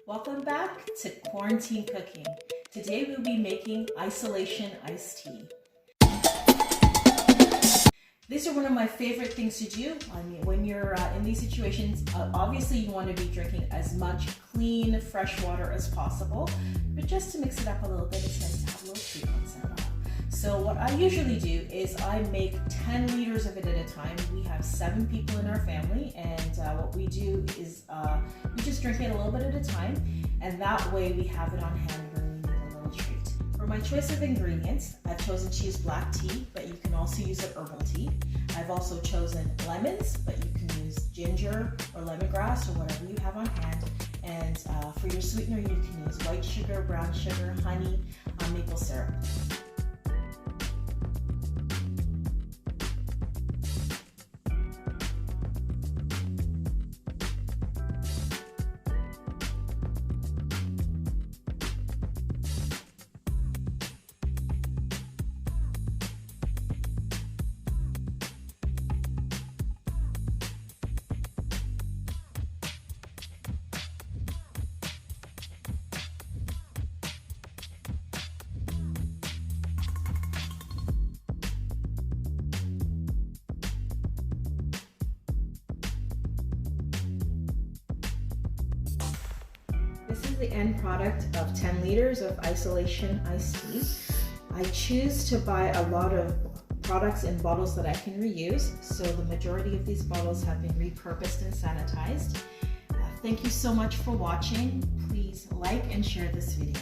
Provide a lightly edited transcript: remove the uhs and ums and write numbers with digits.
Welcome back to Quarantine Cooking. Today we'll be making isolation iced tea. These are one of my favorite things to do. I mean, when you're in these situations, obviously you want to be drinking as much clean, fresh water as possible, but just to mix it up a little bit, it's nice to have a little treat once in a while. So what I usually do is I make 10 liters of it at a time. We have 7 people in our family, and what we do is we just drink it a little bit at a time, and that way we have it on hand when we need a little treat. For my choice of ingredients, I've chosen to use black tea, but you can also use an herbal tea. I've also chosen lemons, but you can use ginger or lemongrass or whatever you have on hand. And for your sweetener, you can use white sugar, brown sugar, honey, maple syrup. This is the end product of 10 liters of isolation iced tea. I choose to buy a lot of products in bottles that I can reuse, so the majority of these bottles have been repurposed and sanitized. Thank you so much for watching. Please like and share this video.